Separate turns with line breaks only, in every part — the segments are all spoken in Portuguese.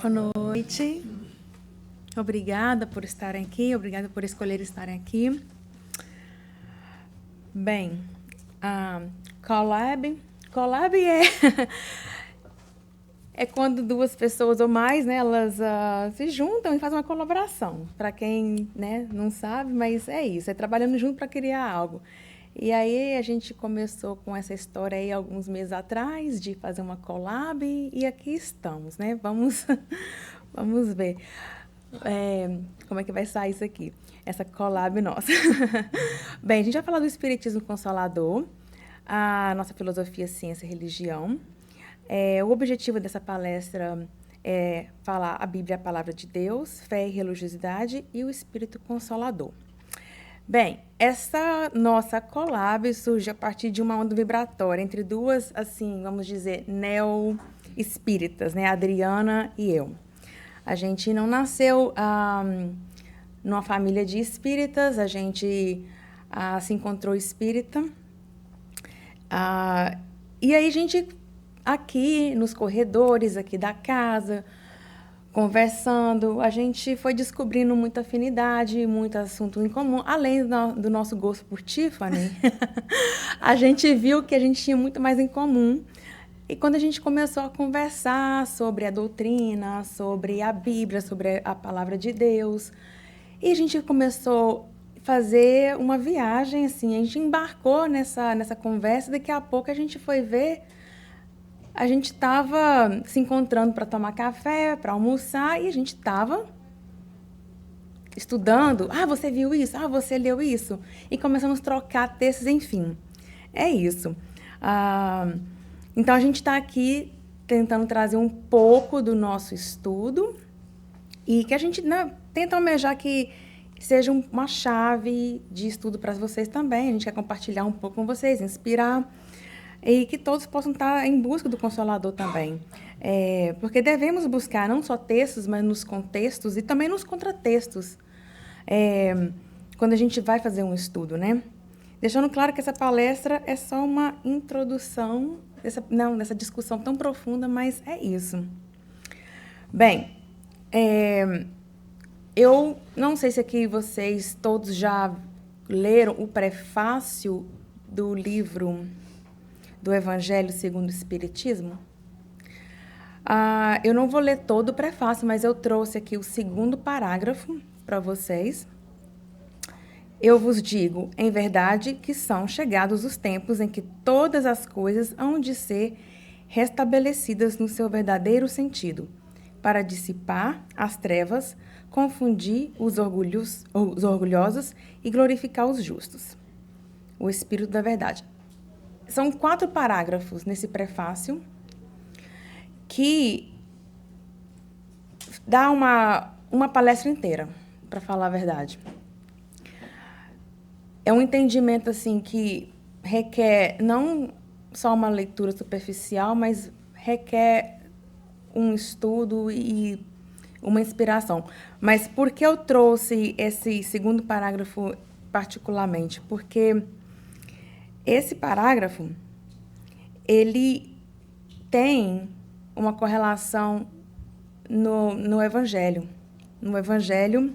Boa noite. Obrigada por estarem aqui, obrigada por escolher estarem aqui. Bem, collab é quando duas pessoas ou mais, né, elas se juntam e fazem uma colaboração. Para quem, né, não sabe, mas é isso, é trabalhando junto para criar algo. E aí a gente começou com essa história aí alguns meses atrás de fazer uma collab e aqui estamos, né? Vamos ver como é que vai sair isso aqui, essa collab nossa. Bem, a gente vai falar do Espiritismo Consolador, a nossa filosofia, ciência e religião. O objetivo dessa palestra é falar a Bíblia, a palavra de Deus, fé e religiosidade e o Espírito Consolador. Bem, essa nossa collab surge a partir de uma onda vibratória entre duas, assim, vamos dizer, neo-espíritas, né? A Adriana e eu. A gente não nasceu numa família de espíritas, a gente se encontrou espírita. E aí a gente, aqui nos corredores aqui da casa, conversando, a gente foi descobrindo muita afinidade, muito assunto em comum, além do nosso gosto por Tiffany. A gente viu que a gente tinha muito mais em comum. E quando a gente começou a conversar sobre a doutrina, sobre a Bíblia, sobre a palavra de Deus, e a gente começou a fazer uma viagem, assim, a gente embarcou nessa conversa, daqui a pouco a gente foi ver, a gente estava se encontrando para tomar café, para almoçar, e a gente estava estudando. Você viu isso? Você leu isso? E começamos a trocar textos, enfim. É isso. Então, a gente está aqui tentando trazer um pouco do nosso estudo e que a gente, né, tenta almejar que seja uma chave de estudo para vocês também. A gente quer compartilhar um pouco com vocês, inspirar, e que todos possam estar em busca do Consolador também. Porque devemos buscar não só textos, mas nos contextos e também nos contratextos, quando a gente vai fazer um estudo, né? Deixando claro que essa palestra é só uma introdução nessa discussão tão profunda, mas é isso. Bem, eu não sei se aqui vocês todos já leram o prefácio do livro do Evangelho segundo o Espiritismo. Eu não vou ler todo o prefácio, mas eu trouxe aqui o segundo parágrafo para vocês. Eu vos digo, em verdade, que são chegados os tempos em que todas as coisas hão de ser restabelecidas no seu verdadeiro sentido, para dissipar as trevas, confundir os orgulhosos e glorificar os justos. O Espírito da Verdade. São 4 parágrafos nesse prefácio que dá uma palestra inteira, para falar a verdade. É um entendimento assim que requer não só uma leitura superficial, mas requer um estudo e uma inspiração. Mas por que eu trouxe esse segundo parágrafo particularmente? Porque esse parágrafo, ele tem uma correlação no Evangelho. No Evangelho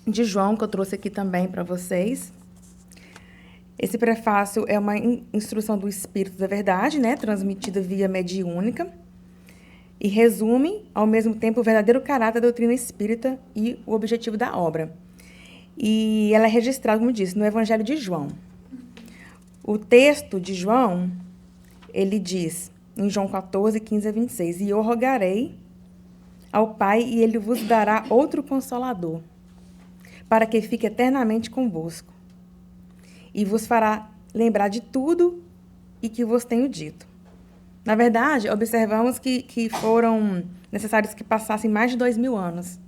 de João, que eu trouxe aqui também para vocês. Esse prefácio é uma instrução do Espírito da Verdade, né, transmitida via mediúnica, e resume, ao mesmo tempo, o verdadeiro caráter da doutrina espírita e o objetivo da obra. E ela é registrada, como disse, no Evangelho de João. O texto de João, ele diz, em João 14, 15 a 26, e eu rogarei ao Pai, e ele vos dará outro Consolador, para que fique eternamente convosco, e vos fará lembrar de tudo e que vos tenho dito. Na verdade, observamos que foram necessários que passassem mais de 2000 anos,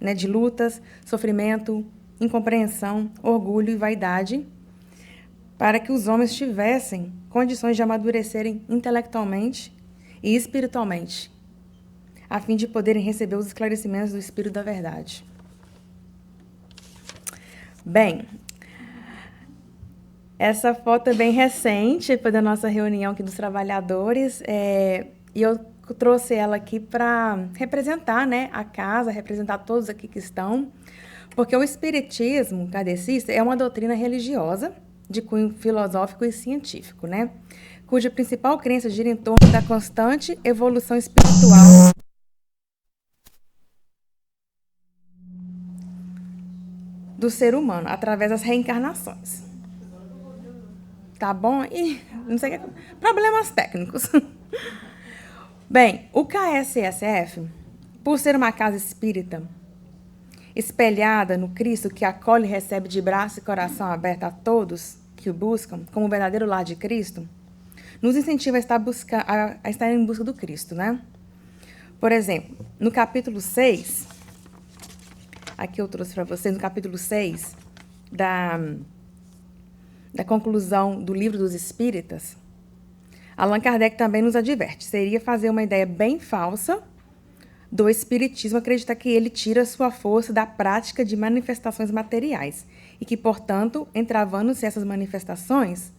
né, de lutas, sofrimento, incompreensão, orgulho e vaidade, para que os homens tivessem condições de amadurecerem intelectualmente e espiritualmente, a fim de poderem receber os esclarecimentos do Espírito da Verdade. Bem, essa foto é bem recente, foi da nossa reunião aqui dos trabalhadores, e eu trouxe ela aqui para representar, né, a casa, representar todos aqui que estão, porque o espiritismo kardecista é uma doutrina religiosa de cunho filosófico e científico, né, cuja principal crença gira em torno da constante evolução espiritual do ser humano através das reencarnações. Tá bom? E não sei o que. Problemas técnicos. Bem, o KSSF, por ser uma casa espírita espelhada no Cristo que acolhe e recebe de braço e coração aberto a todos que o buscam, como o verdadeiro lar de Cristo, nos incentiva a estar em busca do Cristo, né? Por exemplo, no capítulo 6, aqui eu trouxe para vocês, no capítulo 6 da conclusão do Livro dos Espíritas, Allan Kardec também nos adverte. Seria fazer uma ideia bem falsa do espiritismo acreditar que ele tira sua força da prática de manifestações materiais e que, portanto, entravando-se essas manifestações,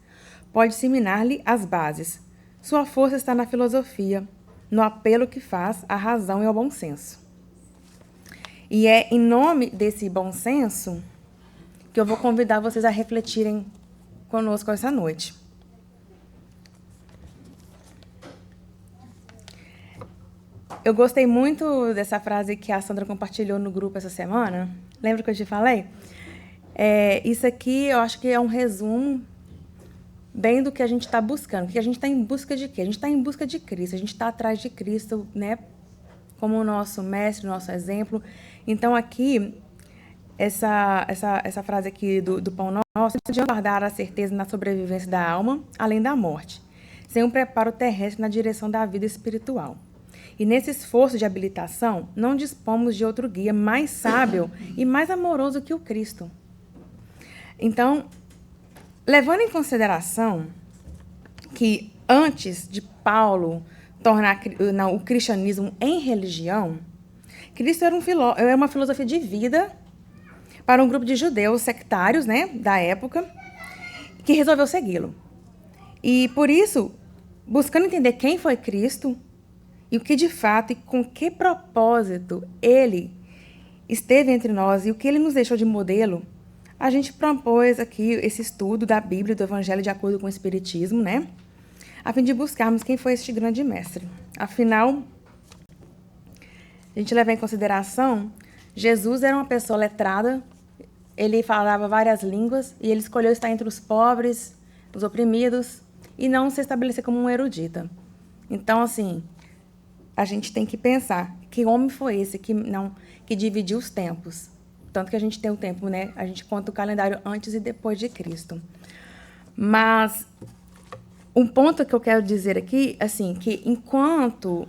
pode disseminar-lhe as bases. Sua força está na filosofia, no apelo que faz à razão e ao bom senso. E é em nome desse bom senso que eu vou convidar vocês a refletirem conosco essa noite. Eu gostei muito dessa frase que a Sandra compartilhou no grupo essa semana. Lembra que eu te falei? Isso aqui eu acho que é um resumo bem do que a gente está buscando. Porque a gente está em busca de quê? A gente está em busca de Cristo. A gente está atrás de Cristo, né? Como o nosso mestre, nosso exemplo. Então, aqui, essa frase aqui do Pão Nosso, de guardar a certeza na sobrevivência da alma, além da morte, sem um preparo terrestre na direção da vida espiritual. E nesse esforço de habilitação, não dispomos de outro guia mais sábio e mais amoroso que o Cristo. Então, levando em consideração que antes de Paulo tornar o cristianismo em religião, Cristo era uma filosofia de vida para um grupo de judeus sectários, né, da época, que resolveu segui-lo. E, por isso, buscando entender quem foi Cristo e o que, de fato, e com que propósito ele esteve entre nós e o que ele nos deixou de modelo, a gente propôs aqui esse estudo da Bíblia e do Evangelho de acordo com o Espiritismo, né? A fim de buscarmos quem foi este grande mestre. Afinal, a gente leva em consideração, Jesus era uma pessoa letrada, ele falava várias línguas e ele escolheu estar entre os pobres, os oprimidos e não se estabelecer como um erudita. Então, assim, a gente tem que pensar que homem foi esse que dividiu os tempos. Tanto que a gente tem o tempo, né? A gente conta o calendário antes e depois de Cristo. Mas um ponto que eu quero dizer aqui, assim, que enquanto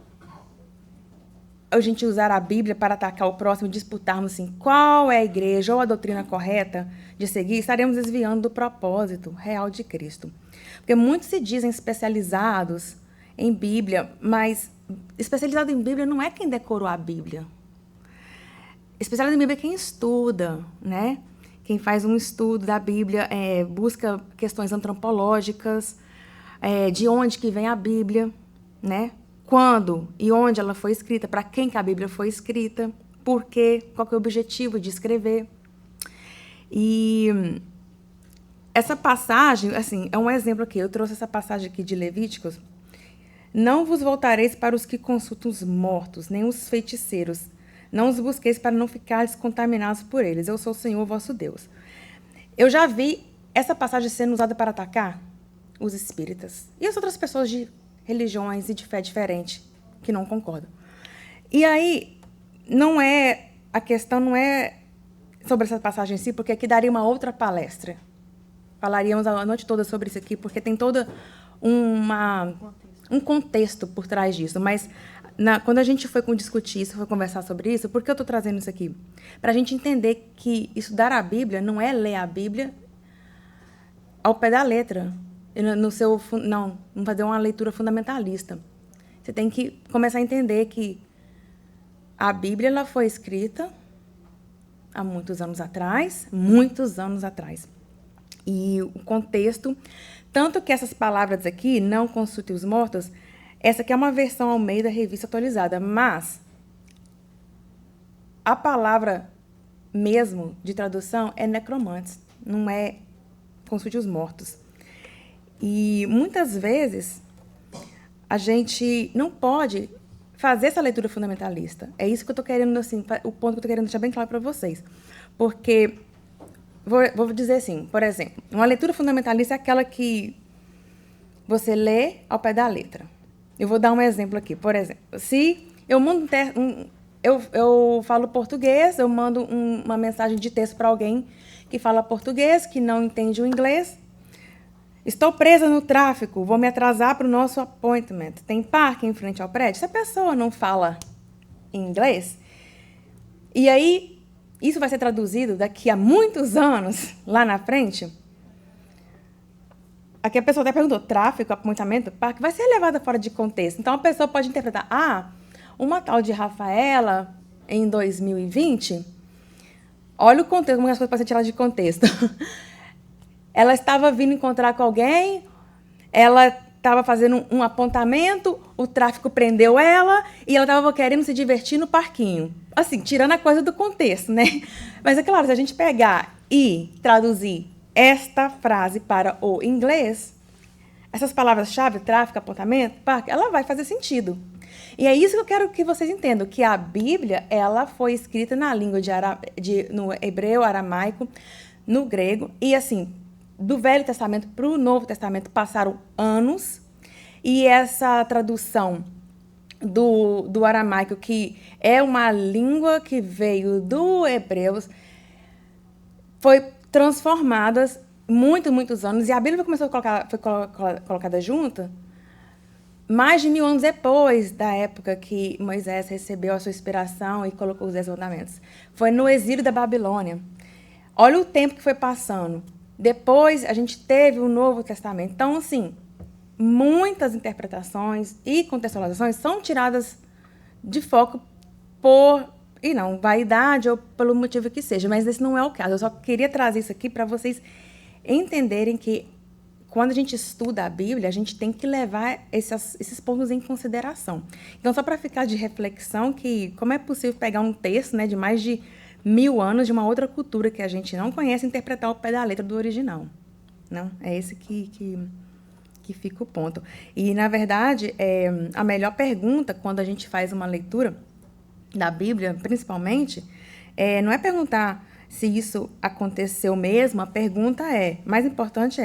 a gente usar a Bíblia para atacar o próximo e disputarmos assim, qual é a igreja ou a doutrina correta de seguir, estaremos desviando do propósito real de Cristo. Porque muitos se dizem especializados em Bíblia, mas especializado em Bíblia não é quem decorou a Bíblia. Especializado em Bíblia é quem estuda, né? Quem faz um estudo da Bíblia, busca questões antropológicas, de onde que vem a Bíblia, né? Quando e onde ela foi escrita, para quem que a Bíblia foi escrita, por quê, qual que é o objetivo de escrever. E essa passagem, assim, é um exemplo aqui. Eu trouxe essa passagem aqui de Levíticos. Não vos voltareis para os que consultam os mortos, nem os feiticeiros. Não os busqueis para não ficares contaminados por eles. Eu sou o Senhor, vosso Deus. Eu já vi essa passagem sendo usada para atacar os espíritas e as outras pessoas de religiões e de fé diferente que não concordam. E aí, a questão não é sobre essa passagem em si, porque aqui daria uma outra palestra. Falaríamos a noite toda sobre isso aqui, porque tem toda um contexto por trás disso. Mas quando a gente foi discutir isso, foi conversar sobre isso, por que eu estou trazendo isso aqui? Para a gente entender que estudar a Bíblia não é ler a Bíblia ao pé da letra, não fazer uma leitura fundamentalista. Você tem que começar a entender que a Bíblia ela foi escrita há muitos anos atrás. E o contexto, tanto que essas palavras aqui, não consulte os mortos, Essa aqui é uma versão Almeida Revista Atualizada, mas a palavra mesmo de tradução é necromantes, não é consulte os mortos. E muitas vezes a gente não pode fazer essa leitura fundamentalista. É isso que eu estou querendo, assim, o ponto que eu estou querendo deixar bem claro para vocês. Porque, vou dizer assim, por exemplo, uma leitura fundamentalista é aquela que você lê ao pé da letra. Eu vou dar um exemplo aqui. Por exemplo, se eu mando eu falo português, eu mando uma mensagem de texto para alguém que fala português, que não entende o inglês. Estou presa no tráfego, vou me atrasar para o nosso appointment. Tem parque em frente ao prédio? Se a pessoa não fala inglês, e aí isso vai ser traduzido daqui a muitos anos, lá na frente, aqui a pessoa até perguntou, tráfego, appointment, parque, vai ser levada fora de contexto. Então a pessoa pode interpretar, uma tal de Rafaela, em 2020, olha o contexto, como as coisas podem ser tiradas de contexto. Ela estava vindo encontrar com alguém, ela estava fazendo um apontamento, o tráfico prendeu ela e ela estava querendo se divertir no parquinho. Assim, tirando a coisa do contexto, né? Mas é claro, se a gente pegar e traduzir esta frase para o inglês, essas palavras-chave, tráfico, apontamento, parque, ela vai fazer sentido. E é isso que eu quero que vocês entendam, que a Bíblia, ela foi escrita na língua no hebreu, aramaico, no grego, e assim, do Velho Testamento para o Novo Testamento passaram anos, e essa tradução do aramaico, que é uma língua que veio do hebreu, foi transformada muitos anos, e a Bíblia foi colocada junta mais de 1000 anos depois da época que Moisés recebeu a sua inspiração e colocou os 10 mandamentos. Foi no exílio da Babilônia. Olha o tempo que foi passando. Depois, a gente teve o Novo Testamento. Então, assim, muitas interpretações e contextualizações são tiradas de foco por, vaidade ou pelo motivo que seja, mas esse não é o caso. Eu só queria trazer isso aqui para vocês entenderem que, quando a gente estuda a Bíblia, a gente tem que levar esses pontos em consideração. Então, só para ficar de reflexão, que como é possível pegar um texto, né, de mais de 1000 anos de uma outra cultura que a gente não conhece e interpretar o pé da letra do original. Não? É esse que fica o ponto. E, na verdade, a melhor pergunta quando a gente faz uma leitura da Bíblia, principalmente, não é perguntar se isso aconteceu mesmo, a pergunta mais importante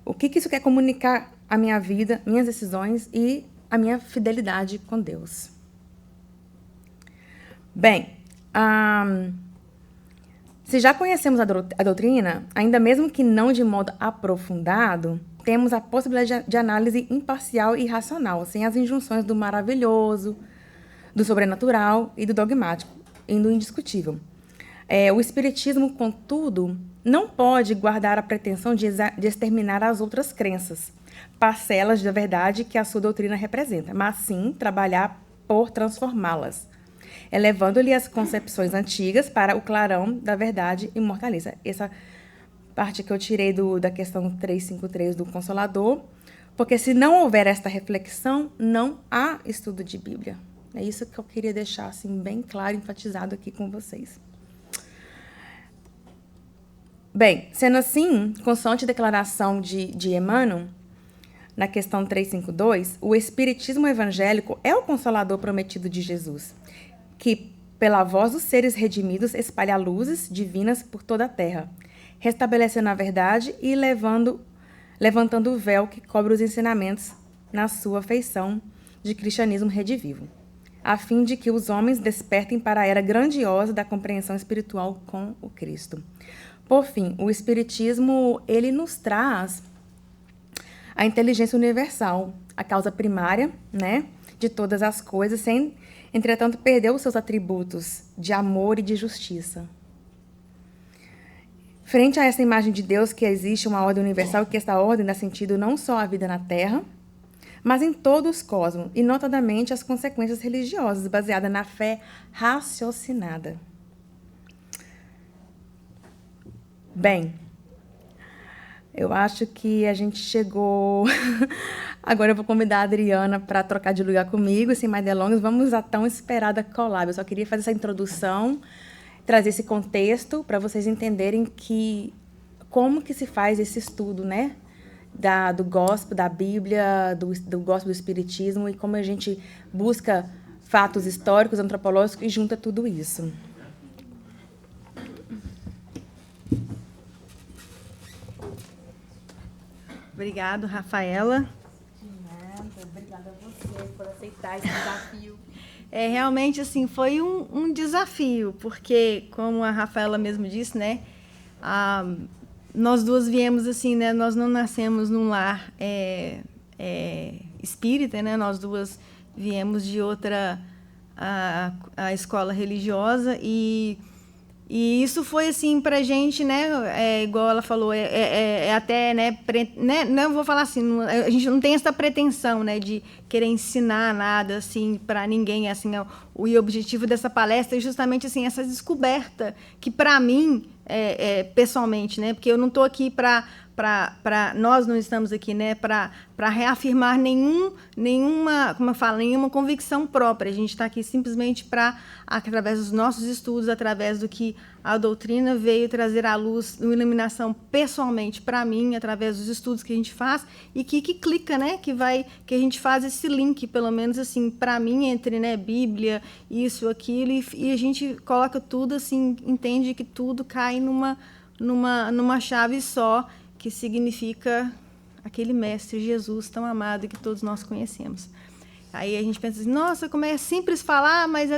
o que isso quer comunicar à minha vida, minhas decisões e a minha fidelidade com Deus. Bem, se já conhecemos a doutrina, ainda mesmo que não de modo aprofundado, temos a possibilidade de análise imparcial e racional, sem as injunções do maravilhoso, do sobrenatural e do dogmático, e do indiscutível. O Espiritismo, contudo, não pode guardar a pretensão de exterminar as outras crenças, parcelas da verdade que a sua doutrina representa, mas sim trabalhar por transformá-las, elevando-lhe as concepções antigas para o clarão da verdade imortalista. Essa parte que eu tirei da questão 353 do Consolador, porque se não houver esta reflexão, não há estudo de Bíblia. É isso que eu queria deixar assim, bem claro, enfatizado aqui com vocês. Bem, sendo assim, consoante a declaração de Emmanuel, na questão 352, o Espiritismo evangélico é o Consolador prometido de Jesus, que, pela voz dos seres redimidos, espalha luzes divinas por toda a terra, restabelecendo a verdade e levantando o véu que cobre os ensinamentos na sua feição de cristianismo redivivo, a fim de que os homens despertem para a era grandiosa da compreensão espiritual com o Cristo. Por fim, o Espiritismo, ele nos traz a inteligência universal, a causa primária, né, de todas as coisas, sem, entretanto, perder os seus atributos de amor e de justiça. Frente a essa imagem de Deus, que existe uma ordem universal, que esta ordem dá sentido não só à vida na Terra, mas em todo os cosmos, e notadamente as consequências religiosas, baseadas na fé raciocinada. Bem, Eu acho que a gente chegou... Agora eu vou convidar a Adriana para trocar de lugar comigo, sem mais delongas. Vamos à tão esperada collab. Eu só queria fazer essa introdução, trazer esse contexto para vocês entenderem como que se faz esse estudo, né? Do gospel, da Bíblia, do gospel do Espiritismo, e como a gente busca fatos históricos, antropológicos e junta tudo isso.
Obrigado, Rafaela.
De nada, obrigada a você por aceitar esse desafio.
Realmente, assim, foi um desafio, porque, como a Rafaela mesmo disse, né, nós duas viemos assim, né, nós não nascemos num lar espírita, né, nós duas viemos de outra a escola religiosa e isso foi assim pra gente, né? Igual ela falou, até, né? Não vou falar assim, a gente não tem essa pretensão, né? De querer ensinar nada assim para ninguém, assim. O objetivo dessa palestra é justamente assim essa descoberta que para mim, pessoalmente, né? Porque eu não estou aqui nós não estamos aqui, né, para reafirmar nenhuma, como eu falo, nenhuma convicção própria. A gente está aqui simplesmente para, através dos nossos estudos, através do que a doutrina veio trazer à luz, uma iluminação pessoalmente para mim, através dos estudos que a gente faz e que clica, né, que a gente faz esse link, pelo menos assim, para mim, entre, né, Bíblia, isso, aquilo, e a gente coloca tudo assim, entende que tudo cai numa chave só, que significa aquele mestre Jesus tão amado que todos nós conhecemos. Aí a gente pensa assim, nossa, como é simples falar, mas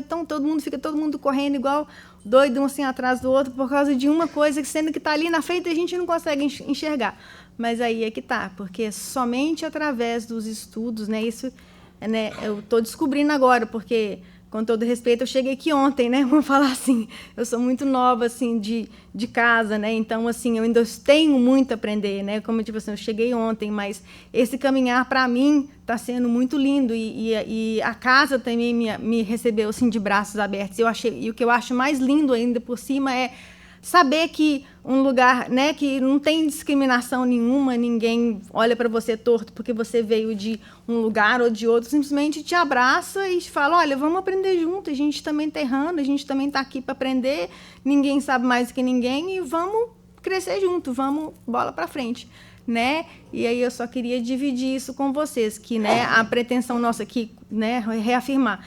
fica todo mundo correndo igual doido, um assim atrás do outro, por causa de uma coisa, sendo que está ali na frente e a gente não consegue enxergar. Mas aí é que tá, porque somente através dos estudos, né, isso, né, eu estou descobrindo agora, porque... Com todo respeito, eu cheguei aqui ontem, né? Vamos falar assim, eu sou muito nova, assim, de casa, né? Então, assim, eu ainda tenho muito a aprender, né? Como, tipo assim, eu cheguei ontem, mas esse caminhar, para mim, está sendo muito lindo. E a casa também me recebeu, assim, de braços abertos. E o que eu acho mais lindo ainda por cima é saber que um lugar, né, que não tem discriminação nenhuma, ninguém olha para você torto porque você veio de um lugar ou de outro, simplesmente te abraça e te fala, olha, vamos aprender junto, a gente também está errando, a gente também está aqui para aprender, ninguém sabe mais do que ninguém e vamos crescer junto, vamos bola para frente, né? E aí eu só queria dividir isso com vocês, que, né, a pretensão nossa aqui, né, reafirmar,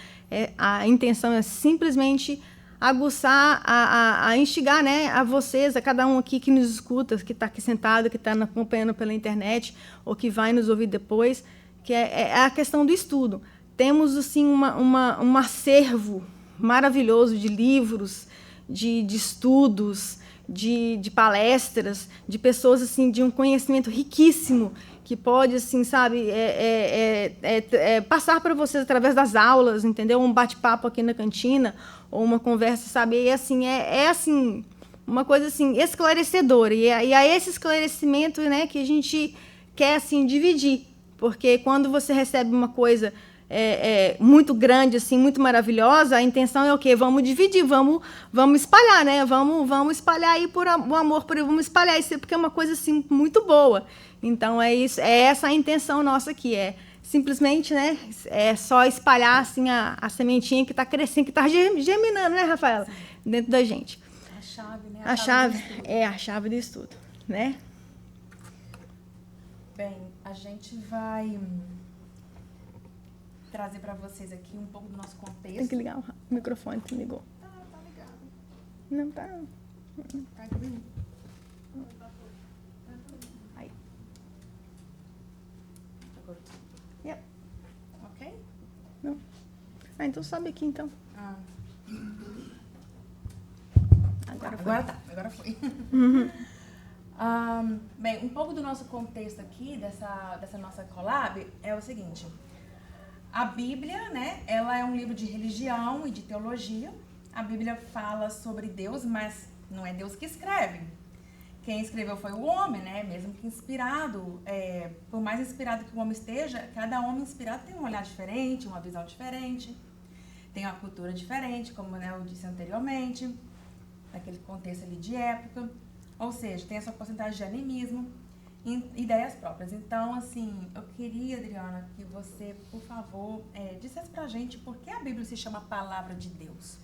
a intenção é simplesmente aguçar, a instigar, né, a vocês, a cada um aqui que nos escuta, que está aqui sentado, que está acompanhando pela internet, ou que vai nos ouvir depois, que é a questão do estudo. Temos, assim, um acervo maravilhoso de livros, de estudos, de palestras, de pessoas, assim, de um conhecimento riquíssimo, que pode, assim, sabe, passar para vocês através das aulas, entendeu? Um bate-papo aqui na cantina, ou uma conversa, sabe? E, assim, assim, uma coisa, assim, esclarecedora. E é esse esclarecimento, né, que a gente quer, assim, dividir. Porque quando você recebe uma coisa muito grande, assim, muito maravilhosa, a intenção é o quê? Vamos dividir, vamos espalhar, né? Vamos espalhar aí o amor, vamos espalhar isso, porque é uma coisa, assim, muito boa. Então, é isso, é essa a intenção nossa aqui, simplesmente, né, só espalhar, assim, a sementinha que está crescendo, que está germinando, né, Rafaela? Sim. Dentro da gente.
A chave, né?
A chave é a chave do estudo, né?
Bem, a gente vai trazer para vocês aqui um pouco do nosso contexto.
Tem que ligar o microfone, tu ligou.
Tá ligado.
Não tá.
Tá green.
Aí.
Agora.
Yep.
Ok?
Não. Então sobe aqui, então.
Agora foi. Bem, um pouco do nosso contexto aqui, dessa nossa collab, é o seguinte. A Bíblia, né, ela é um livro de religião e de teologia. A Bíblia fala sobre Deus, mas não é Deus que escreve. Quem escreveu foi o homem, né, mesmo que inspirado. Por mais inspirado que o homem esteja, cada homem inspirado tem um olhar diferente, uma visão diferente, tem uma cultura diferente, como, né, eu disse anteriormente, naquele contexto ali de época. Ou seja, tem essa porcentagem de animismo. ideias próprias. Então, assim, eu queria, Adriana, que você, por favor, dissesse pra gente por que a Bíblia se chama Palavra de Deus.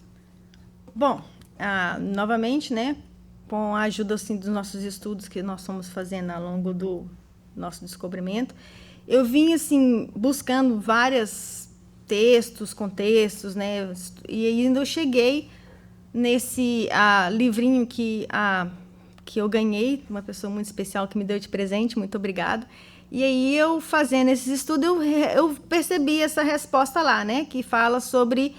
Bom, novamente, né, com a ajuda assim, dos nossos estudos que nós fomos fazendo ao longo do nosso descobrimento, eu vim assim buscando vários textos, contextos, né, e ainda eu cheguei nesse livrinho que eu ganhei, uma pessoa muito especial que me deu de presente, muito obrigado. E aí eu fazendo esses estudos, eu percebi essa resposta lá, né, que fala sobre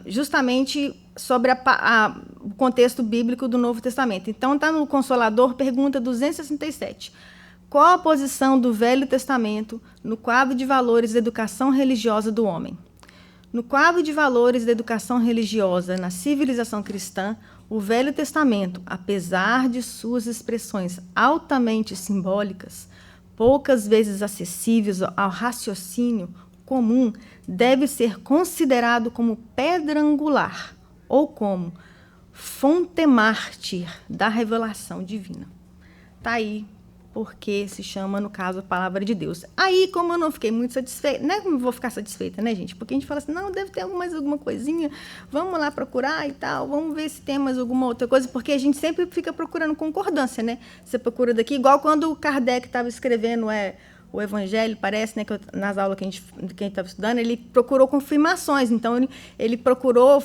justamente sobre o contexto bíblico do Novo Testamento. Então, está no Consolador, pergunta 267. Qual a posição do Velho Testamento no quadro de valores da educação religiosa do homem? No quadro de valores da educação religiosa na civilização cristã, o Velho Testamento, apesar de suas expressões altamente simbólicas, poucas vezes acessíveis ao raciocínio comum, deve ser considerado como pedra angular ou como fonte mártir da revelação divina. Está aí porque se chama, no caso, a Palavra de Deus. Aí, como eu não fiquei muito satisfeita, não é como eu vou ficar satisfeita, né, gente? Porque a gente fala assim, não, deve ter mais alguma coisinha, vamos lá procurar e tal, vamos ver se tem mais alguma outra coisa, porque a gente sempre fica procurando concordância, né? Você procura daqui, igual quando o Kardec estava escrevendo o Evangelho, parece, né, que nas aulas que a gente estava estudando, ele procurou confirmações. Então, ele procurou,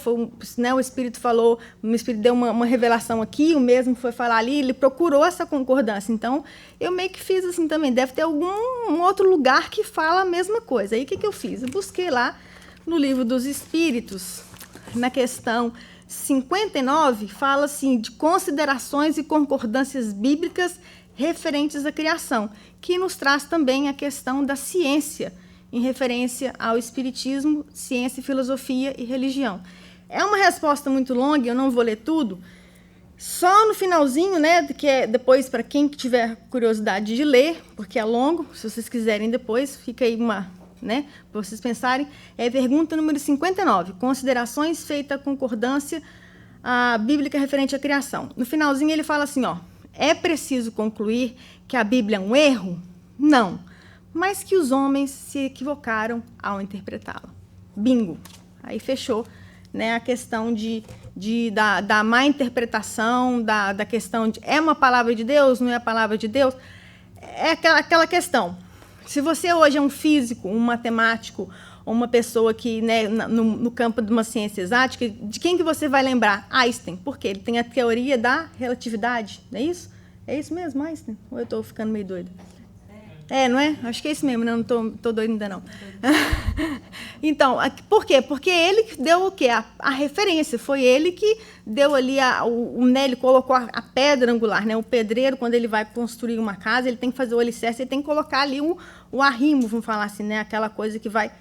né, o Espírito falou, o Espírito deu uma revelação aqui, o mesmo foi falar ali, ele procurou essa concordância. Então, eu meio que fiz assim também, deve ter algum outro lugar que fala a mesma coisa. Aí, o que eu fiz? Eu busquei lá no Livro dos Espíritos, na questão 59, fala assim, de considerações e concordâncias bíblicas referentes à criação, que nos traz também a questão da ciência, em referência ao espiritismo, ciência, filosofia e religião. É uma resposta muito longa, eu não vou ler tudo, só no finalzinho, né, que é depois para quem tiver curiosidade de ler, porque é longo, se vocês quiserem depois, fica aí né, para vocês pensarem, é a pergunta número 59, considerações feitas à concordância bíblica referente à criação. No finalzinho ele fala assim, é preciso concluir que a Bíblia é um erro? Não, mas que os homens se equivocaram ao interpretá-la. Bingo! Aí fechou, né, a questão da má interpretação, da questão de é uma palavra de Deus, não é a palavra de Deus? É aquela questão. Se você hoje é um físico, um matemático, ou uma pessoa que, né, no campo de uma ciência exata, de quem que você vai lembrar? Einstein. Por quê? Ele tem a teoria da relatividade, não é isso? É isso mesmo, Einstein? Ou eu estou ficando meio doida? Não é? Acho que é isso mesmo, não estou doida ainda não. Então, por quê? Porque ele que deu o quê? A referência, foi ele que deu ali, né, ele colocou a pedra angular, né? O pedreiro, quando ele vai construir uma casa, ele tem que fazer o alicerce, ele tem que colocar ali o arrimo, vamos falar assim, né? Aquela coisa que vai...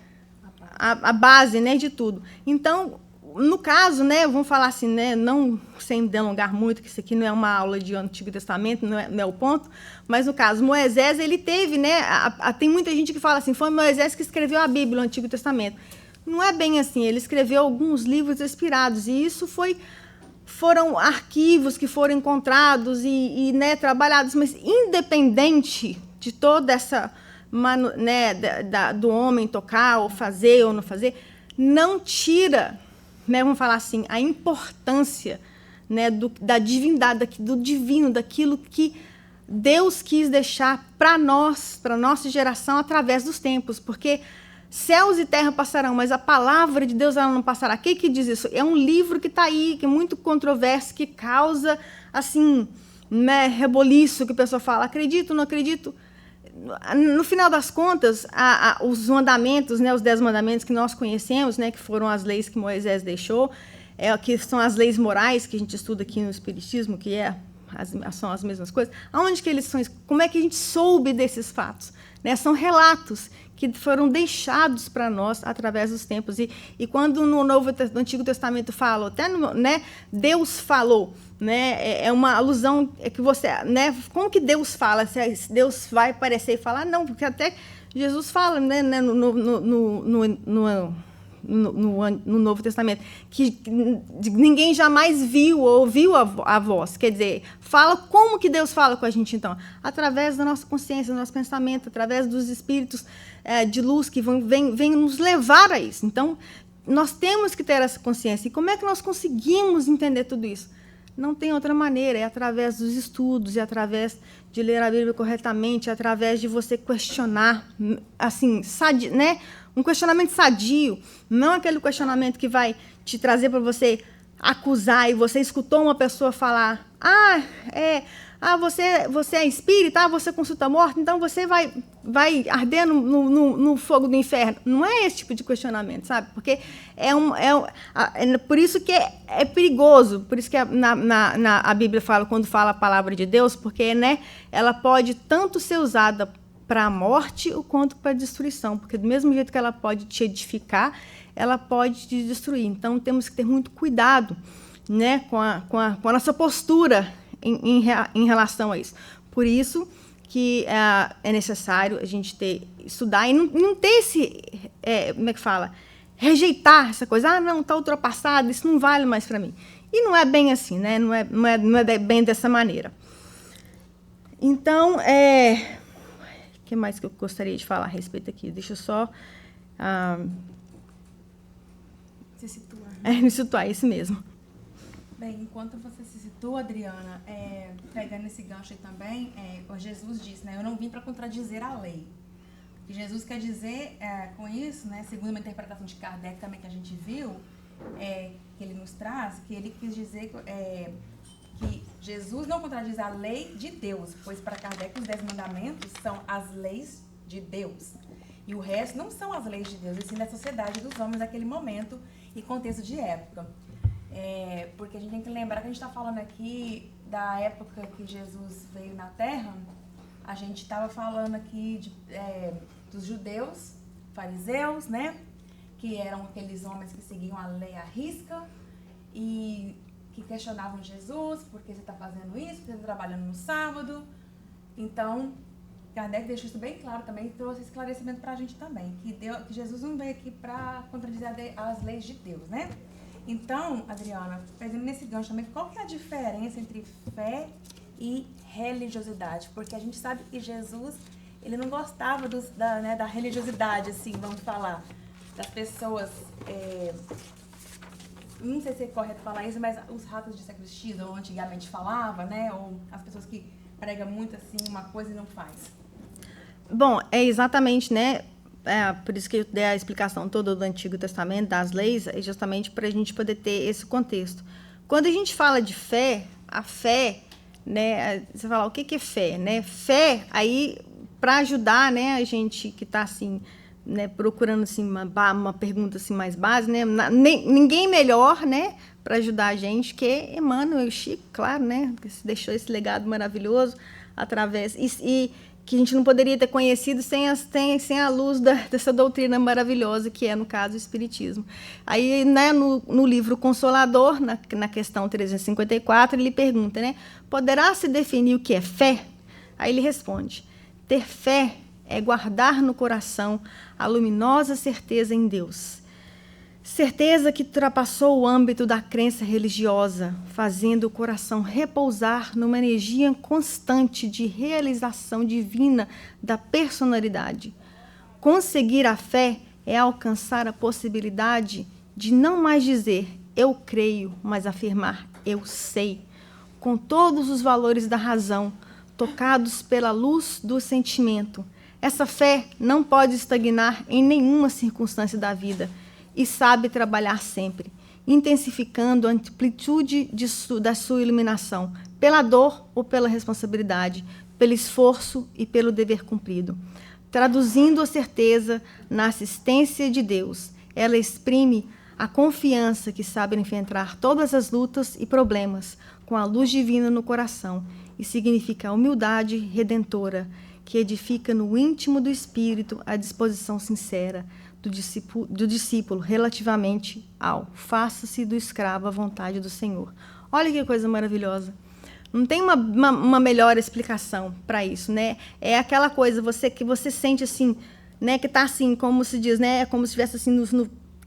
A base, né, de tudo. Então, no caso, né, vamos falar assim, né, não sem delongar muito, que isso aqui não é uma aula de Antigo Testamento, não é o ponto, mas no caso, Moisés, ele teve, né, tem muita gente que fala assim, foi Moisés que escreveu a Bíblia, o Antigo Testamento. Não é bem assim, ele escreveu alguns livros inspirados, e isso foram arquivos que foram encontrados e né, trabalhados, mas independente de toda essa... né, do homem tocar, ou fazer, ou não fazer, não tira, né, vamos falar assim, a importância, né, da divindade, do divino, daquilo que Deus quis deixar para nós, para a nossa geração, através dos tempos, porque céus e terra passarão, mas a palavra de Deus ela não passará. Quem que diz isso? É um livro que está aí, que é muito controverso, que causa, assim, né, reboliço, que a pessoa fala, acredito, não acredito. No final das contas, os mandamentos, né, os 10 mandamentos que nós conhecemos, né, que foram as leis que Moisés deixou, que são as leis morais que a gente estuda aqui no Espiritismo, que são as mesmas coisas. Aonde que eles são? Como é que a gente soube desses fatos? Né, são relatos que foram deixados para nós através dos tempos. E quando no Antigo Testamento fala, até né, Deus falou, né, é uma alusão que você, né, como que Deus fala? Se Deus vai aparecer e falar? Não, porque até Jesus fala, né, no Novo Testamento, que ninguém jamais viu ou ouviu a voz. Quer dizer, fala como que Deus fala com a gente, então? Através da nossa consciência, do nosso pensamento, através dos espíritos de luz que vêm nos levar a isso. Então, nós temos que ter essa consciência. E como é que nós conseguimos entender tudo isso? Não tem outra maneira, é através dos estudos, é através de ler a Bíblia corretamente, é através de você questionar, assim, né? Um questionamento sadio, não aquele questionamento que vai te trazer para você acusar e você escutou uma pessoa falar, você é espírita, você consulta morto, então você vai arder no fogo do inferno. Não é esse tipo de questionamento, sabe? Porque por isso que é perigoso, por isso que a Bíblia fala, quando fala a palavra de Deus, porque, né, ela pode tanto ser usada para a morte quanto para a destruição, porque do mesmo jeito que ela pode te edificar, ela pode te destruir. Então, temos que ter muito cuidado, né, com a nossa postura em relação a isso. Por isso que é necessário a gente estudar e não ter esse, como é que fala? Rejeitar essa coisa, não, está ultrapassado, isso não vale mais para mim. E não é bem assim, né? Não é bem dessa maneira. Então, o que mais que eu gostaria de falar a respeito aqui? Deixa eu só...
Se situar.
Me situar, isso mesmo.
Bem, enquanto você se situa, Adriana, pegando esse gancho aí também, Jesus disse, né, eu não vim para contradizer a lei. E Jesus quer dizer com isso, né, segundo uma interpretação de Kardec também que a gente viu, que ele nos traz, que ele quis dizer que Jesus não contradiz a lei de Deus, pois para Kardec os 10 mandamentos são as leis de Deus. E o resto não são as leis de Deus, e sim da sociedade dos homens daquele momento e contexto de época. Porque a gente tem que lembrar que a gente está falando aqui da época que Jesus veio na Terra. A gente estava falando aqui dos judeus, fariseus, né? Que eram aqueles homens que seguiam a lei à risca e que questionavam Jesus, por que você está fazendo isso, por que você está trabalhando no sábado. Então, Kardec deixou isso bem claro também e trouxe esclarecimento para a gente também, que Jesus não veio aqui para contradizer as leis de Deus, né? Então, Adriana, pegando nesse gancho também, qual que é a diferença entre fé e religiosidade? Porque a gente sabe que Jesus, ele não gostava da religiosidade, assim, vamos falar, das pessoas, não sei se é correto falar isso, mas os ratos de sacristia, ou antigamente falava, né? Ou as pessoas que pregam muito, assim, uma coisa e não faz.
Bom, é exatamente, né? Por isso que eu dei a explicação toda do Antigo Testamento, das leis, é justamente para a gente poder ter esse contexto. Quando a gente fala de fé, a fé, né, você fala, o que é fé? Né? Fé, aí, para ajudar, né, a gente que está assim, né, procurando assim, uma pergunta assim, mais básica, né, ninguém melhor, né, para ajudar a gente que Emmanuel Chico, claro, né, que deixou esse legado maravilhoso através... E que a gente não poderia ter conhecido sem a luz dessa doutrina maravilhosa, que é, no caso, o Espiritismo. Aí, né, no livro Consolador, na questão 354, ele pergunta, né, poderá se definir o que é fé? Aí ele responde, ter fé é guardar no coração a luminosa certeza em Deus. Certeza que ultrapassou o âmbito da crença religiosa, fazendo o coração repousar numa energia constante de realização divina da personalidade. Conseguir a fé é alcançar a possibilidade de não mais dizer eu creio, mas afirmar eu sei, com todos os valores da razão, tocados pela luz do sentimento. Essa fé não pode estagnar em nenhuma circunstância da vida, e sabe trabalhar sempre, intensificando a amplitude da sua iluminação, pela dor ou pela responsabilidade, pelo esforço e pelo dever cumprido. Traduzindo a certeza na assistência de Deus, ela exprime a confiança que sabe enfrentar todas as lutas e problemas com a luz divina no coração e significa a humildade redentora que edifica no íntimo do espírito a disposição sincera do discípulo relativamente ao faça-se do escravo à vontade do Senhor. Olha que coisa maravilhosa. Não tem uma melhor explicação para isso, né? É aquela coisa que você sente assim, né? Que está assim, como se diz, né? É como se estivesse assim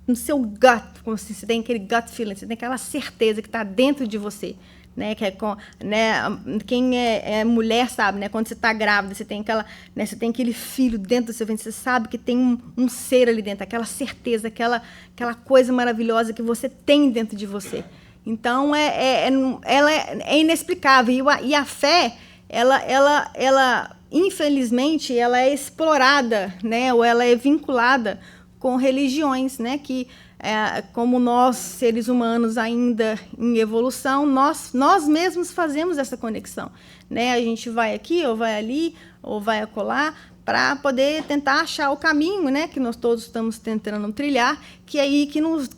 no seu gut, como se você tem aquele gut feeling, você tem aquela certeza que está dentro de você. Né, que é né, quem é mulher sabe, né, quando você está grávida, você tem aquela, né, você tem aquele filho dentro do seu ventre, você sabe que tem um ser ali dentro, aquela certeza, aquela coisa maravilhosa que você tem dentro de você. Então, ela é inexplicável. E a fé, ela infelizmente, ela é explorada, né, ou ela é vinculada com religiões, né, que como nós, seres humanos ainda em evolução, nós mesmos fazemos essa conexão. Né? A gente vai aqui, ou vai ali, ou vai acolá, para poder tentar achar o caminho, né, que nós todos estamos tentando trilhar, que é aí que nos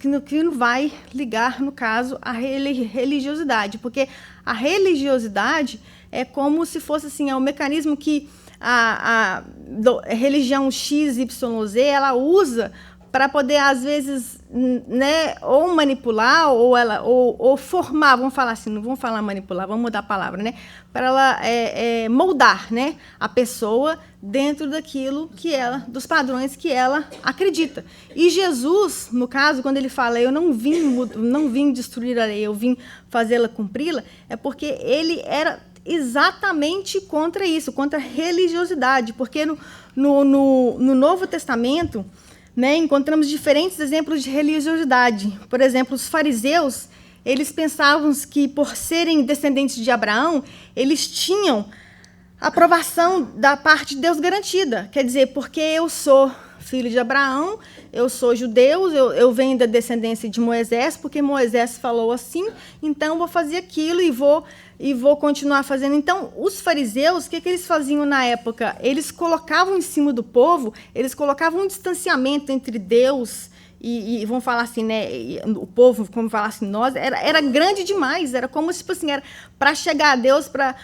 vai ligar, no caso, a religiosidade. Porque a religiosidade é como se fosse assim, é um mecanismo que a religião XYZ ela usa para poder, às vezes, né, ou manipular, ou formar, vamos falar assim, não vamos falar manipular, vamos mudar a palavra, né, para ela moldar, né, a pessoa dentro daquilo que dos padrões que ela acredita. E Jesus, no caso, quando ele fala, eu não vim destruir a lei, eu vim fazê-la cumpri-la, é porque ele era exatamente contra isso, contra a religiosidade, porque no Novo Testamento, né, encontramos diferentes exemplos de religiosidade. Por exemplo, os fariseus, eles pensavam que, por serem descendentes de Abraão, eles tinham a aprovação da parte de Deus garantida. Quer dizer, porque eu sou filho de Abraão, eu sou judeu, eu venho da descendência de Moisés, porque Moisés falou assim, então eu vou fazer aquilo e vou continuar fazendo. Então, os fariseus, o que eles faziam na época? Eles colocavam em cima do povo, eles colocavam um distanciamento entre Deus e vamos falar assim, né? O povo, como falar assim, nós, era grande demais, era como se, tipo assim, era para chegar a Deus, para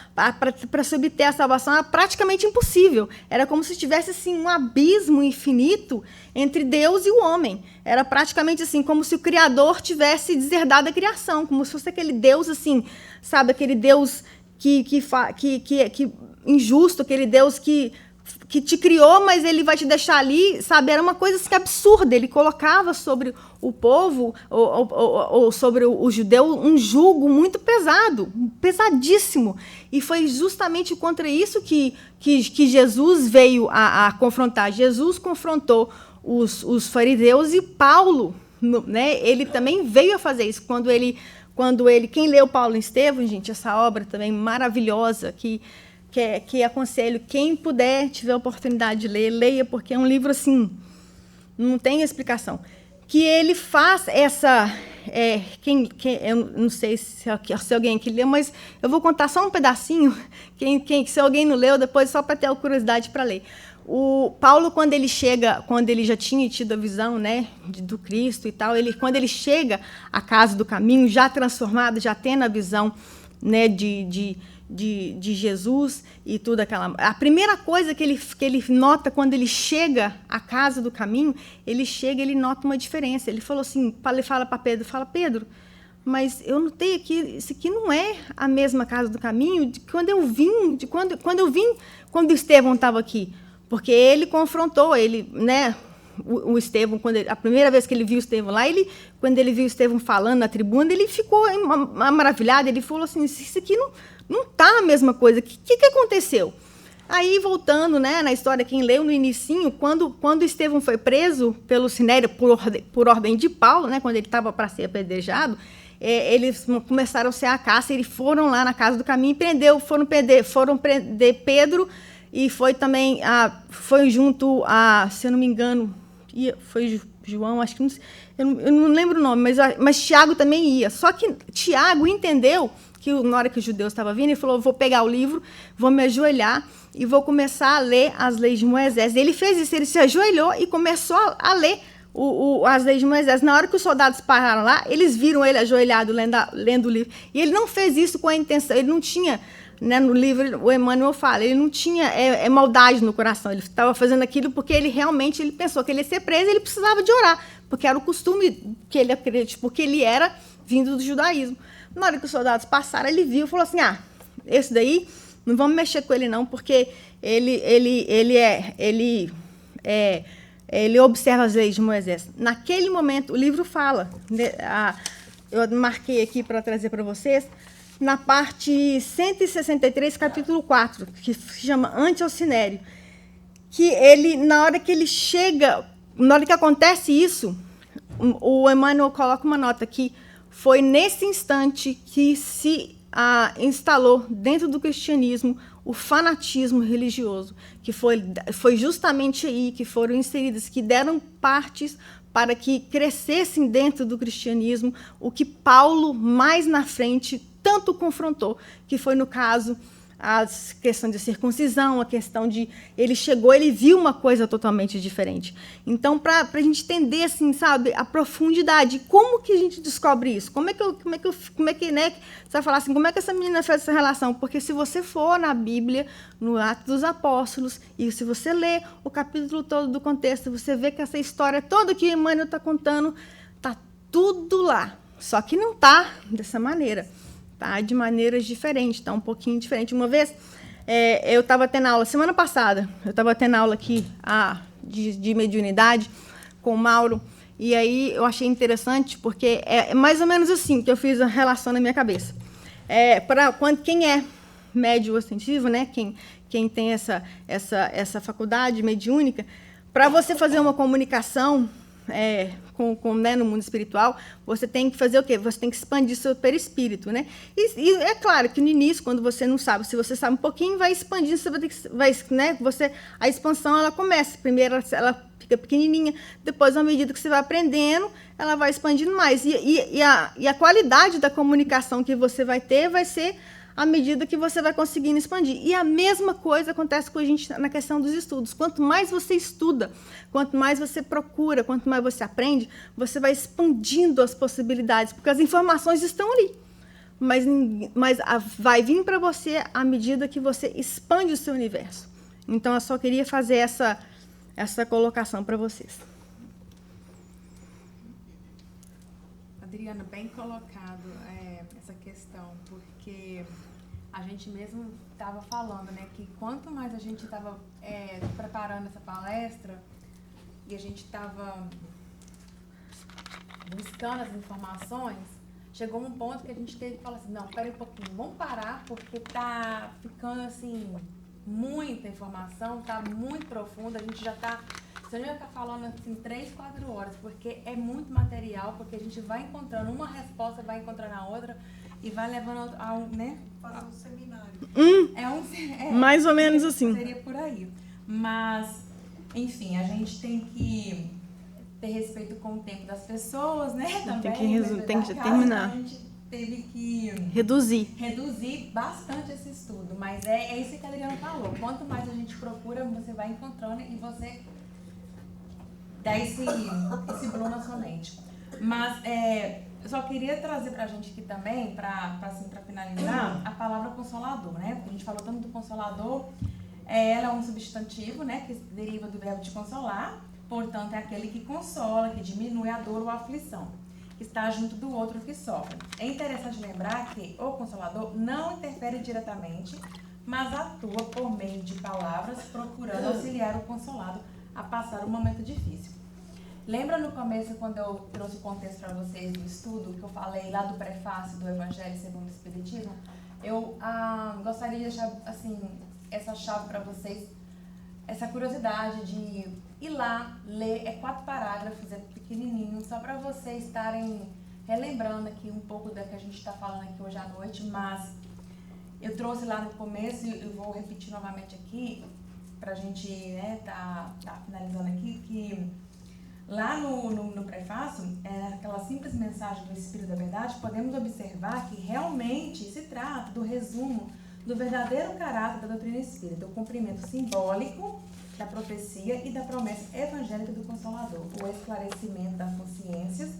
se obter a salvação, era praticamente impossível. Era como se tivesse assim, um abismo infinito entre Deus e o homem. Era praticamente assim, como se o Criador tivesse deserdado a criação, como se fosse aquele Deus assim, sabe, aquele Deus que injusto, aquele Deus que te criou, mas ele vai te deixar ali, sabe? Era uma coisa assim, absurda. Ele colocava sobre o povo, ou sobre o judeu, um jugo muito pesado, pesadíssimo. E foi justamente contra isso que Jesus veio a confrontar. Jesus confrontou os fariseus e Paulo, né? Ele também veio a fazer isso. Quando ele quem leu Paulo e Estevão, gente, essa obra também maravilhosa, que aconselho, quem puder, tiver a oportunidade de ler, leia, porque é um livro assim, não tem explicação. Que ele faz essa... eu não sei se alguém que leu, mas eu vou contar só um pedacinho, se alguém não leu, depois só para ter a curiosidade para ler. O Paulo, quando ele já tinha tido a visão, né, do Cristo e tal, quando ele chega à casa do caminho, já transformado, já tendo a visão, né, de Jesus e tudo aquela... A primeira coisa que ele nota quando ele chega à casa do caminho, ele nota uma diferença. Ele falou assim, ele fala para Pedro, Pedro, mas eu notei aqui, isso aqui não é a mesma casa do caminho de quando eu vim, quando o Estevão estava aqui. Porque ele confrontou, né, o Estevão, a primeira vez que ele viu o Estevão lá, quando ele viu o Estevão falando na tribuna, ele ficou maravilhado, ele falou assim, isso aqui não está a mesma coisa, o que aconteceu? Aí, voltando, né, na história, quem leu no inicinho, quando Estevão foi preso pelo Sinédrio, por ordem de Paulo, né, quando ele estava para ser apedrejado, eles começaram a ser a caça, eles foram lá na casa do caminho e foram prender Pedro, e foi também, foi junto a, se eu não me engano, foi João, acho que eu não lembro o nome, mas Tiago também ia. Só que Tiago entendeu que na hora que os judeus estavam vindo, ele falou, vou pegar o livro, vou me ajoelhar e vou começar a ler as leis de Moisés. Ele fez isso, ele se ajoelhou e começou a ler as leis de Moisés. Na hora que os soldados pararam lá, eles viram ele ajoelhado lendo o livro. E ele não fez isso com a intenção, ele não tinha... Né, no livro, o Emmanuel fala, ele não tinha maldade no coração, ele estava fazendo aquilo porque ele pensou que ele ia ser preso, ele precisava de orar, porque era o costume que ele acredita, porque ele era vindo do judaísmo. Na hora que os soldados passaram, ele viu e falou assim, esse daí, não vamos mexer com ele não, porque ele ele observa as leis de Moisés. Naquele momento, o livro fala, eu marquei aqui para trazer para vocês, na parte 163, capítulo 4, que se chama Ante ao Sinério, que ele, na hora que ele chega, na hora que acontece isso, o Emmanuel coloca uma nota que foi nesse instante que se instalou dentro do cristianismo o fanatismo religioso, que foi justamente aí que foram inseridas, que deram partes para que crescessem dentro do cristianismo o que Paulo, mais na frente, tanto confrontou, que foi, no caso, a questão de circuncisão, a questão de... Ele chegou, ele viu uma coisa totalmente diferente. Então, para a gente entender, assim, sabe, a profundidade, como que a gente descobre isso? Como é que, né, você vai falar assim, como é que essa menina fez essa relação? Porque se você for na Bíblia, no Atos dos Apóstolos, e se você ler o capítulo todo do contexto, você vê que essa história toda que Emmanuel está contando, está tudo lá. Só que não está dessa maneira. Tá? De maneiras diferentes, está um pouquinho diferente. Uma vez, eu estava tendo aula, semana passada, eu estava tendo aula aqui de mediunidade com o Mauro, e aí eu achei interessante, porque é mais ou menos assim que eu fiz a relação na minha cabeça. Quem é médium ostentivo, né, quem tem essa faculdade mediúnica, para você fazer uma comunicação né, no mundo espiritual, você tem que fazer o quê? Você tem que expandir seu perispírito, né? E é claro que no início, quando você não sabe, se você sabe um pouquinho, vai expandindo, você vai ter que, né? A expansão, ela começa. Primeiro, ela fica pequenininha, depois, à medida que você vai aprendendo, ela vai expandindo mais. E a qualidade da comunicação que você vai ter vai ser à medida que você vai conseguindo expandir. E a mesma coisa acontece com a gente na questão dos estudos. Quanto mais você estuda, quanto mais você procura, quanto mais você aprende, você vai expandindo as possibilidades, porque as informações estão ali. Mas vai vir para você à medida que você expande o seu universo. Então, eu só queria fazer essa colocação para vocês.
Adriana, bem colocado essa questão, porque a gente mesmo estava falando, né, que quanto mais a gente estava preparando essa palestra e a gente estava buscando as informações, chegou um ponto que a gente teve que falar assim, não, espera um pouquinho, vamos parar, porque tá ficando, assim, muita informação, tá muito profunda, a gente já tá... Você não ia ficar falando assim 3, 4 horas, porque é muito material, porque a gente vai encontrando uma resposta, vai encontrando a outra e vai levando a um, né?
Fazer um seminário.
Mais ou menos assim.
Seria por aí. Mas, enfim, a gente tem que ter respeito com o tempo das pessoas, né? Também,
tem que terminar.
A gente teve que reduzir bastante esse estudo, mas é isso que a Adriana falou. Quanto mais a gente procura, você vai encontrando e você dá esse bloom na sua mente. Mas eu só queria trazer pra gente aqui também, pra finalizar, a palavra consolador, né? Porque a gente falou tanto do consolador, ela é um substantivo, né? Que deriva do verbo de consolar, portanto, é aquele que consola, que diminui a dor ou a aflição, que está junto do outro que sofre. É interessante lembrar que o consolador não interfere diretamente, mas atua por meio de palavras, procurando auxiliar o consolado a passar um momento difícil. Lembra no começo, quando eu trouxe o contexto para vocês do estudo, que eu falei lá do prefácio do Evangelho segundo o Espiritismo? Eu gostaria de deixar assim, essa chave para vocês, essa curiosidade de ir lá, ler, 4 parágrafos, pequenininho, só para vocês estarem relembrando aqui um pouco da que a gente está falando aqui hoje à noite, mas eu trouxe lá no começo e eu vou repetir novamente aqui, para a gente, né, tá finalizando aqui, que lá no prefácio, aquela simples mensagem do Espírito da Verdade, podemos observar que realmente se trata do resumo do verdadeiro caráter da doutrina espírita, o cumprimento simbólico da profecia e da promessa evangélica do Consolador, o esclarecimento das consciências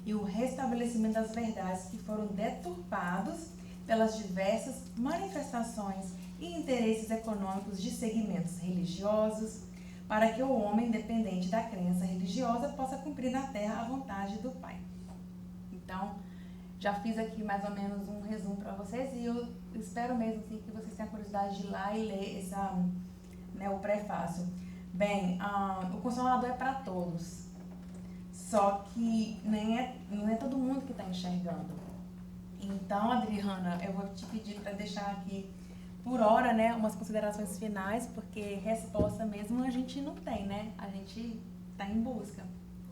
e o restabelecimento das verdades que foram deturpados pelas diversas manifestações e interesses econômicos de segmentos religiosos, para que o homem, independente da crença religiosa, possa cumprir na terra a vontade do Pai. Então, já fiz aqui mais ou menos um resumo para vocês e eu espero mesmo assim, que vocês tenham a curiosidade de ir lá e ler o prefácio. Bem, o Consolador é para todos. Só que não é todo mundo que está enxergando. Então, Adriana, eu vou te pedir para deixar aqui, por hora, né, umas considerações finais, porque resposta mesmo a gente não tem, né? A gente está em busca.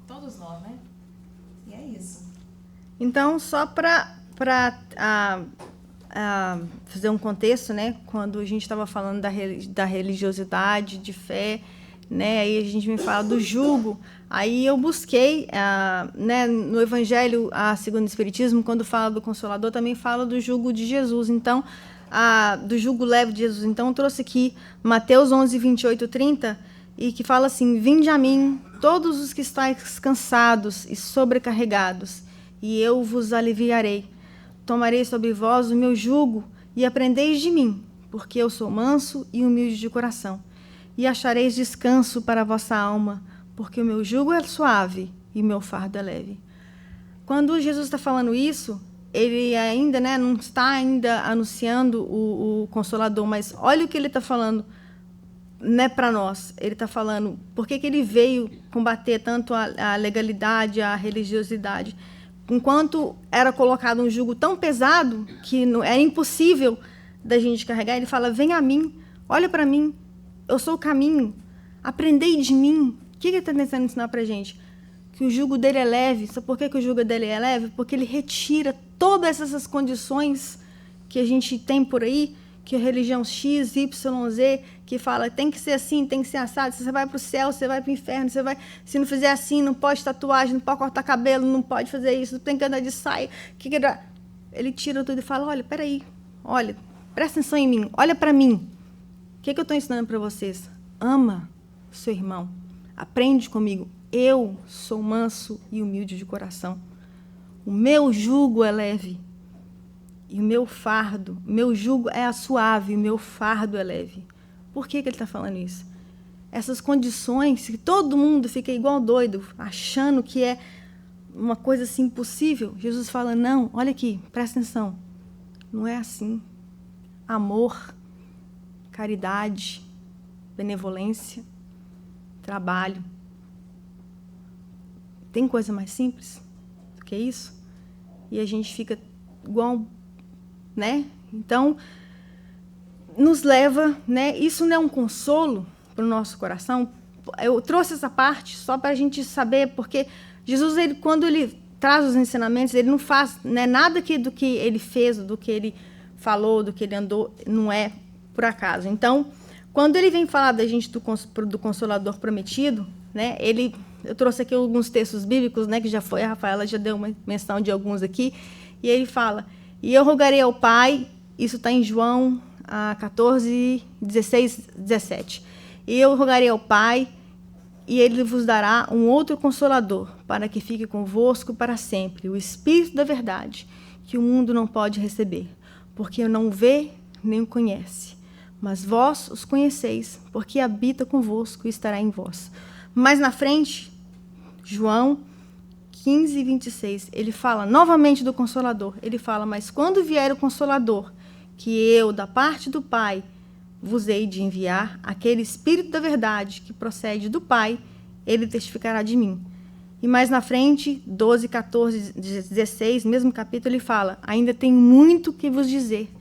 Todos nós, né? E é isso.
Então, só para fazer um contexto, né? Quando a gente estava falando da religiosidade, de fé, né? Aí a gente me fala do jugo. Aí eu busquei, né, no Evangelho segundo o Espiritismo, quando fala do Consolador, também fala do jugo de Jesus. Então, do jugo leve de Jesus. Então, eu trouxe aqui Mateus 11, 28, 30, e que fala assim: vinde a mim, todos os que estáis cansados e sobrecarregados, e eu vos aliviarei. Tomarei sobre vós o meu jugo e aprendeis de mim, porque eu sou manso e humilde de coração. E achareis descanso para a vossa alma, porque o meu jugo é suave e o meu fardo é leve. Quando Jesus está falando isso, ele ainda, né, não está ainda anunciando o Consolador, mas olha o que ele está falando, né, para nós. Ele está falando por que ele veio combater tanto a legalidade, a religiosidade. Enquanto era colocado um jugo tão pesado que era impossível da gente carregar, ele fala: vem a mim, olha para mim, eu sou o caminho, aprendei de mim. O que ele está tentando ensinar para a gente? Que o jugo dele é leve. Sabe por que o jugo dele é leve? Porque ele retira todas essas condições que a gente tem por aí, que a religião X, Y, Z, que fala tem que ser assim, tem que ser assado, você vai para o céu, você vai para o inferno, você vai, se não fizer assim, não pode tatuagem, não pode cortar cabelo, não pode fazer isso, tem que andar de saia. Ele tira tudo e fala: olha, peraí, olha, presta atenção em mim, olha para mim. O que eu estou ensinando para vocês? Ama o seu irmão, aprende comigo. Eu sou manso e humilde de coração. O meu jugo é leve. E o meu fardo, meu jugo é suave, o meu fardo é leve. Por que ele está falando isso? Essas condições que todo mundo fica igual doido, achando que é uma coisa assim impossível. Jesus fala: não, olha aqui, presta atenção. Não é assim. Amor, caridade, benevolência, trabalho. Tem coisa mais simples do que isso? E a gente fica igual, né? Então, nos leva, né? Isso não é um consolo para o nosso coração. Eu trouxe essa parte só para a gente saber, porque Jesus, quando ele traz os ensinamentos, ele não faz, né, nada do que ele fez, do que ele falou, do que ele andou, não é por acaso. Então, quando ele vem falar da gente do Consolador prometido, né? Eu trouxe aqui alguns textos bíblicos, né, que já foi, a Rafaela já deu uma menção de alguns aqui, e ele fala: e eu rogarei ao Pai, isso está em João 14, 16, 17, e eu rogarei ao Pai, e ele vos dará um outro Consolador, para que fique convosco para sempre, o Espírito da verdade, que o mundo não pode receber, porque não o vê nem o conhece, mas vós os conheceis, porque habita convosco e estará em vós. Mais na frente, João 15, 26, ele fala novamente do Consolador. Ele fala: mas quando vier o Consolador, que eu, da parte do Pai, vos hei de enviar, aquele Espírito da verdade que procede do Pai, ele testificará de mim. E mais na frente, 12, 14, 16, mesmo capítulo, ele fala: ainda tenho muito que vos dizer,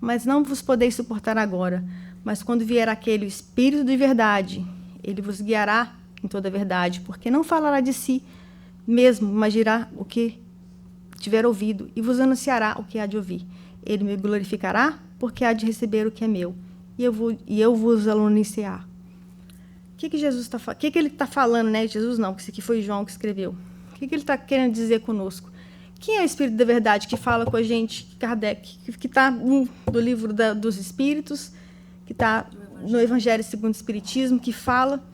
mas não vos podeis suportar agora. Mas quando vier aquele Espírito de verdade, ele vos guiará em toda a verdade, porque não falará de si mesmo, mas dirá o que tiver ouvido, e vos anunciará o que há de ouvir. Ele me glorificará, porque há de receber o que é meu, e eu vos anunciar. O que Jesus está falando? O que ele está falando, né? Jesus não, porque isso aqui foi João que escreveu. O que ele está querendo dizer conosco? Quem é o Espírito da verdade que fala com a gente, Kardec, que está do livro dos Espíritos, que está no Evangelho segundo o Espiritismo, que fala?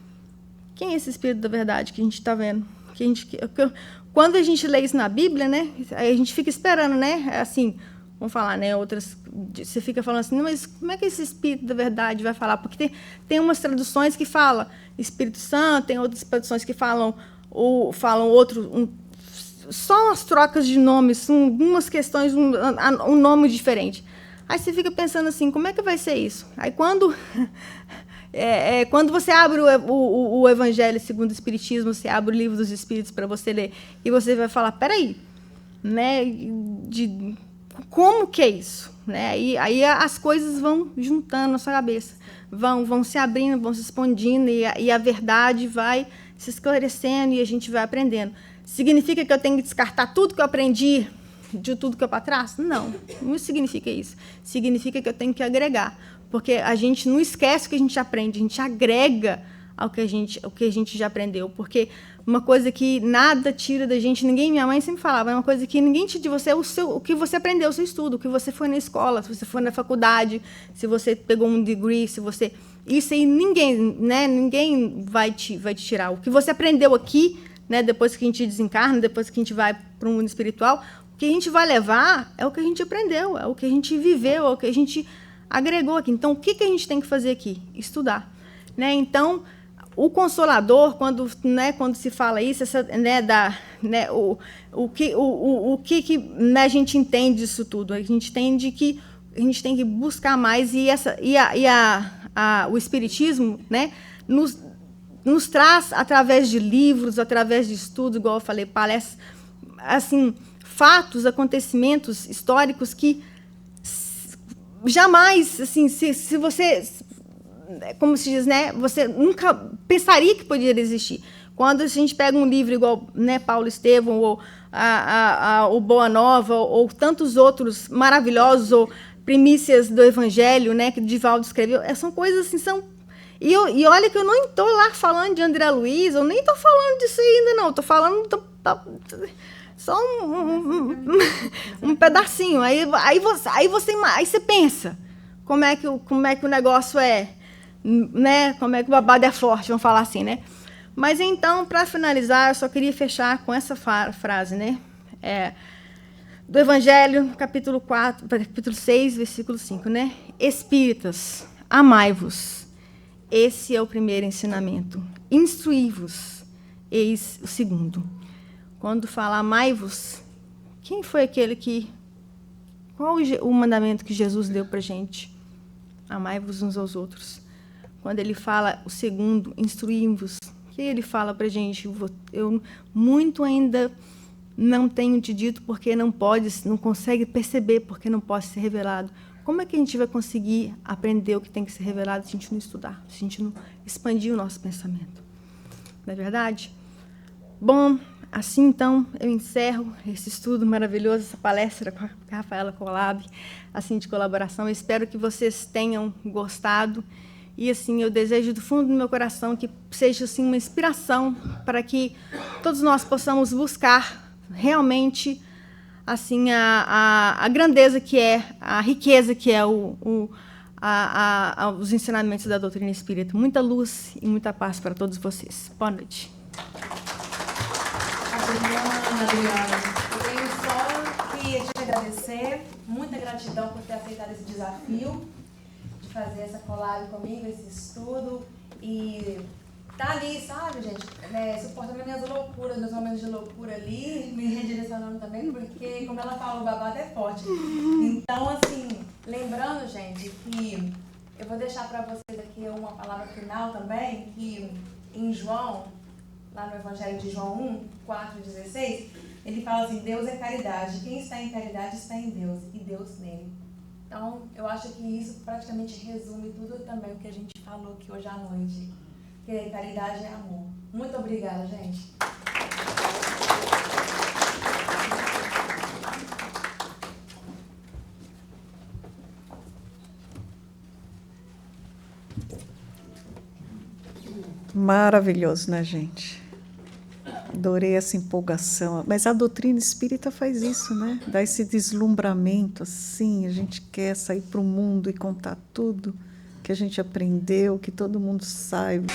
Quem é esse Espírito da verdade que a gente está vendo? Quando a gente lê isso na Bíblia, né, a gente fica esperando, né, assim, vamos falar, né, outras, você fica falando assim: mas como é que esse Espírito da verdade vai falar? Porque tem umas traduções que falam Espírito Santo, tem outras traduções que falam só as trocas de nomes, algumas questões, um nome diferente. Aí você fica pensando assim: como é que vai ser isso? Aí quando Quando você abre o Evangelho segundo o Espiritismo, você abre o Livro dos Espíritos para você ler, e você vai falar, peraí, né, como que é isso? Né? Aí as coisas vão juntando na sua cabeça, vão se abrindo, vão se expandindo, e a verdade vai se esclarecendo e a gente vai aprendendo. Significa que eu tenho que descartar tudo que eu aprendi de tudo que eu para trás? Não, não significa isso. Significa que eu tenho que agregar, porque a gente não esquece o que a gente aprende, a gente agrega ao que a gente já aprendeu, porque uma coisa que nada tira da gente, minha mãe sempre falava, é uma coisa que ninguém tira de você, o que você aprendeu, o seu estudo, o que você foi na escola, se você foi na faculdade, se você pegou um degree, isso aí ninguém vai te tirar. O que você aprendeu aqui, né, depois que a gente desencarna, depois que a gente vai para o mundo espiritual, o que a gente vai levar é o que a gente aprendeu, é o que a gente viveu, é o que a gente agregou aqui. Então, o que a gente tem que fazer aqui? Estudar. Né? Então, o Consolador, quando se fala isso, o que né, a gente entende disso tudo? A gente entende que a gente tem que buscar mais, o Espiritismo, né, nos traz, através de livros, através de estudos, igual eu falei, palestras, assim, fatos, acontecimentos históricos que jamais, assim, se você, como se diz, né, você nunca pensaria que poderia existir. Quando a gente pega um livro igual, né, Paulo Estevam, ou o Boa Nova, ou tantos outros maravilhosos, ou Primícias do Evangelho, né, que Divaldo escreveu, são coisas assim, E olha que eu não estou lá falando de André Luiz, eu nem estou falando disso ainda, não. Estou falando só um pedacinho. Aí você pensa como é que o negócio é, né? Como é que o babado é forte, vamos falar assim, né? Mas então, para finalizar, eu só queria fechar com essa frase, né? Do Evangelho, capítulo 6, versículo 5, né? Espíritas, amai-vos. Esse é o primeiro ensinamento. Instruí-vos, eis o segundo. Quando fala amai-vos, quem foi aquele que... Qual o mandamento que Jesus deu para a gente? Amai-vos uns aos outros. Quando ele fala o segundo, instruí-vos, o que ele fala para a gente? Eu muito ainda não tenho te dito porque não consegue perceber, porque não pode ser revelado. Como é que a gente vai conseguir aprender o que tem que ser revelado se a gente não estudar, se a gente não expandir o nosso pensamento? Não é verdade? Bom, assim, então, eu encerro esse estudo maravilhoso, essa palestra com a Rafaela Collab, assim, de colaboração. Eu espero que vocês tenham gostado. E, assim, eu desejo do fundo do meu coração que seja, assim, uma inspiração para que todos nós possamos buscar realmente, assim, a grandeza que é, a riqueza que é os ensinamentos da doutrina espírita. Muita luz e muita paz para todos vocês. Boa noite.
Adriana, eu tenho só que te agradecer, muita gratidão por ter aceitado esse desafio de fazer essa collab comigo, esse estudo, e tá ali, sabe, gente, suportando minhas loucuras, meus momentos de loucura ali, me redirecionando também, porque, como ela fala, o babado é forte. Então, assim, lembrando, gente, que eu vou deixar para vocês aqui uma palavra final também, que em João, lá no Evangelho de João 1:4-16, ele fala assim, Deus é caridade, quem está em caridade está em Deus, e Deus nele. Então, eu acho que isso praticamente resume tudo também o que a gente falou aqui hoje à noite. Porque caridade é amor. Muito obrigada, gente.
Maravilhoso, né, gente? Adorei essa empolgação. Mas a doutrina espírita faz isso, né? Dá esse deslumbramento, assim, a gente quer sair para o mundo e contar tudo que a gente aprendeu, que todo mundo saiba.